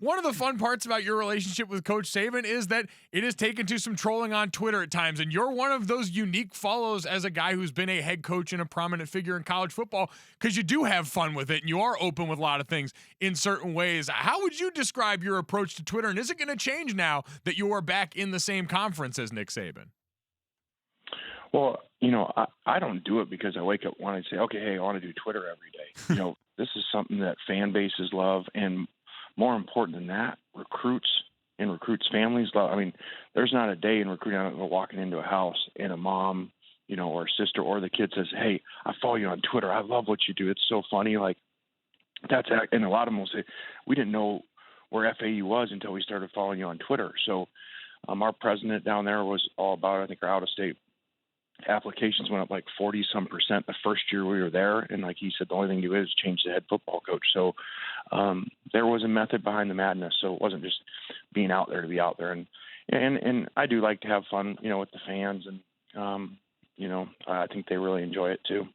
One of the fun parts about your relationship with Coach Saban is that it has taken to some trolling on Twitter at times, and you're one of those unique follows as a guy who's been a head coach and a prominent figure in college football because you do have fun with it and you are open with a lot of things in certain ways. How would you describe your approach to Twitter, and is it going to change now that you are back in the same conference as Nick Saban? Well, I don't do it because I wake up wanting to say, okay, hey, I want to do Twitter every day. This is something that fan bases love, and more important than that, recruits and recruits' families love. I mean, there's not a day in recruiting walking into a house and a mom, or a sister or the kid says, hey, I follow you on Twitter. I love what you do. It's so funny. Like and a lot of them will say, we didn't know where FAU was until we started following you on Twitter. So our president down there was all about, I think, our out-of-state applications went up like 40-some% the first year we were there. And like he said, the only thing you do is change the head football coach. So there was a method behind the madness. So it wasn't just being out there to be out there. And I do like to have fun, with the fans. And, I think they really enjoy it too.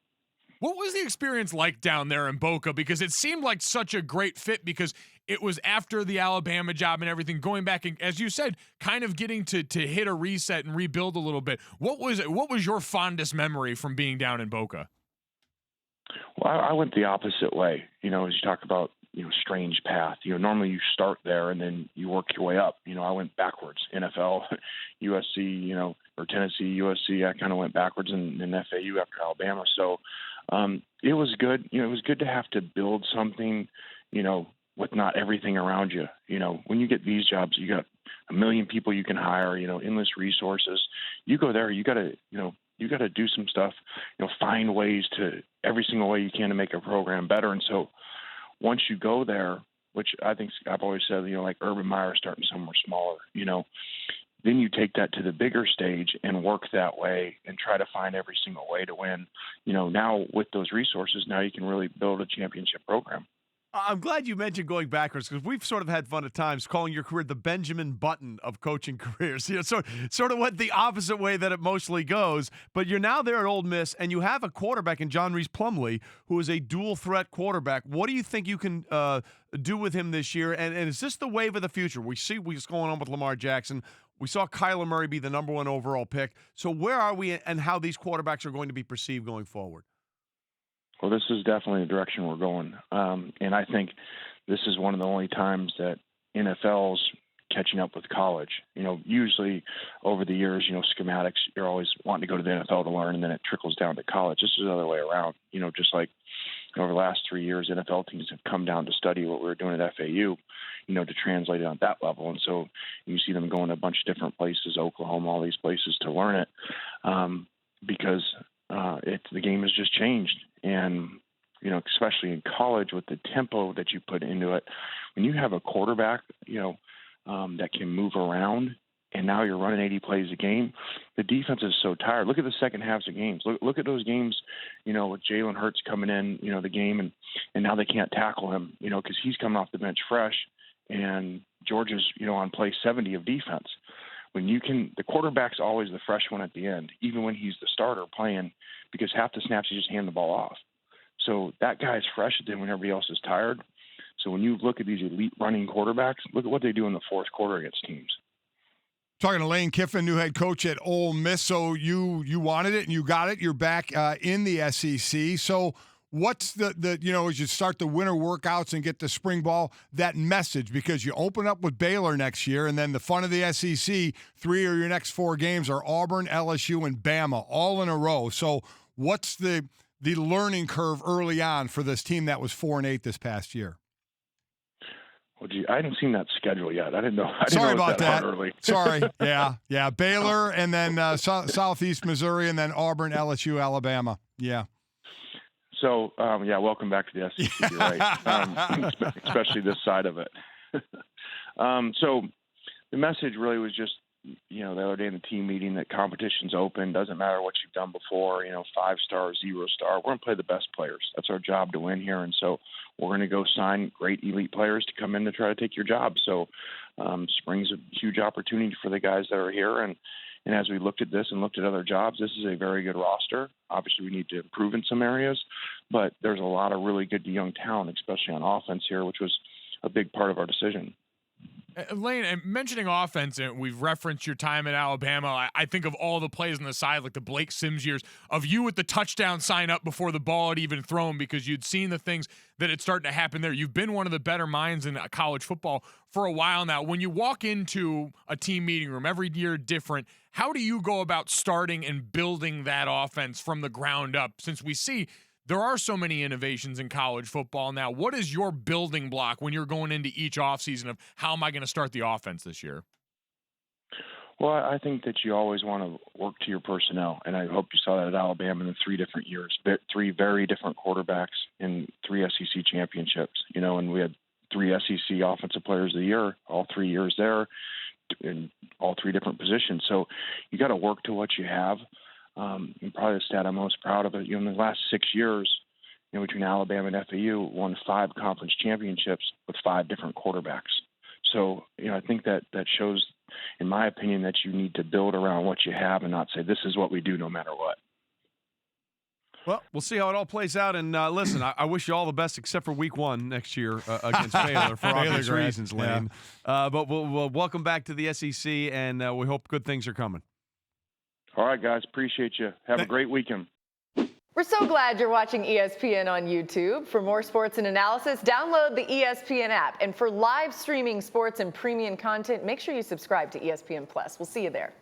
What was the experience like down there in Boca? Because it seemed like such a great fit because it was after the Alabama job and everything, going back and, as you said, kind of getting to hit a reset and rebuild a little bit. What was your fondest memory from being down in Boca? Well, I went the opposite way, as you talk about, strange path. Normally you start there and then you work your way up. I went backwards. NFL, USC, or Tennessee, USC, I kind of went backwards and FAU after Alabama. So it was good. It was good to have to build something, with not everything around you. When you get these jobs, you got a million people you can hire, endless resources. You go there, you got to do some stuff, find ways to every single way you can to make a program better. And so once you go there, which I think I've always said, like Urban Meyer starting somewhere smaller, then you take that to the bigger stage and work that way and try to find every single way to win. Now with those resources, now you can really build a championship program. I'm glad you mentioned going backwards because we've sort of had fun at times calling your career the Benjamin Button of coaching careers. Sort of went the opposite way that it mostly goes. But you're now there at Ole Miss, and you have a quarterback in John Rhys Plumlee, who is a dual threat quarterback. What do you think you can do with him this year? And is this the wave of the future? We see what's going on with Lamar Jackson. We saw Kyler Murray be the number one overall pick. So where are we and how these quarterbacks are going to be perceived going forward? Well, this is definitely the direction we're going. And I think this is one of the only times that NFL's catching up with college. Usually over the years, schematics, you're always wanting to go to the NFL to learn, and then it trickles down to college. This is the other way around. Just like over the last 3 years, NFL teams have come down to study what we were doing at FAU, to translate it on that level. And so you see them going to a bunch of different places, Oklahoma, all these places to learn it, because the game has just changed. And, especially in college with the tempo that you put into it, when you have a quarterback, that can move around, and now you're running 80 plays a game, the defense is so tired. Look at the second halves of games. Look at those games, with Jalen Hurts coming in, the game, and now they can't tackle him, because he's coming off the bench fresh, and Georgia's, on play 70 of defense. When the quarterback's always the fresh one at the end, even when he's the starter playing, because half the snaps you just hand the ball off. So that guy's fresh then when everybody else is tired. So when you look at these elite running quarterbacks, look at what they do in the fourth quarter against teams. Talking to Lane Kiffin, new head coach at Ole Miss. So you wanted it and you got it. You're back in the SEC. So what's the as you start the winter workouts and get the spring ball, that message, because you open up with Baylor next year, and then the fun of the SEC, 3 of your next 4 games are Auburn, LSU, and Bama, all in a row. So what's the learning curve early on for this team that was 4-8 this past year? Well, gee, I hadn't seen that schedule yet. I didn't know. Sorry about that. Early. Sorry. Yeah. Baylor, and then Southeast Missouri, and then Auburn, LSU, Alabama. Yeah. So, welcome back to the SEC. You're right, especially this side of it. So the message really was just, the other day in the team meeting that competition's open. Doesn't matter what you've done before, 5-star, 0-star. We're going to play the best players. That's our job to win here. And so we're going to go sign great elite players to come in to try to take your job. So spring's a huge opportunity for the guys that are here. And as we looked at this and looked at other jobs, this is a very good roster. Obviously, we need to improve in some areas, but there's a lot of really good young talent, especially on offense here, which was a big part of our decision. Lane, mentioning offense, and we've referenced your time at Alabama. I think of all the plays on the side, like the Blake Sims years, of you with the touchdown sign up before the ball had even thrown because you'd seen the things that had started to happen there. You've been one of the better minds in college football for a while now. When you walk into a team meeting room, every year different, how do you go about starting and building that offense from the ground up? Since we see there are so many innovations in college football now, what is your building block when you're going into each offseason of how am I going to start the offense this year? Well, I think that you always want to work to your personnel, and I hope you saw that at Alabama in the 3 different years. 3 very different quarterbacks in 3 SEC championships, and we had 3 SEC Offensive Players of the Year, all 3 years there, in all 3 different positions. So you got to work to what you have. And probably the stat I'm most proud of it, in the last 6 years, between Alabama and FAU, won 5 conference championships with 5 different quarterbacks. So, I think that shows, in my opinion, that you need to build around what you have and not say this is what we do no matter what. Well, we'll see how it all plays out. And listen, I wish you all the best, except for week 1 next year against Baylor for obvious reasons, Lane. Yeah. But we'll welcome back to the SEC, and we hope good things are coming. All right, guys. Appreciate you. Have a great weekend. We're so glad you're watching ESPN on YouTube. For more sports and analysis, download the ESPN app. And for live streaming sports and premium content, make sure you subscribe to ESPN+. We'll see you there.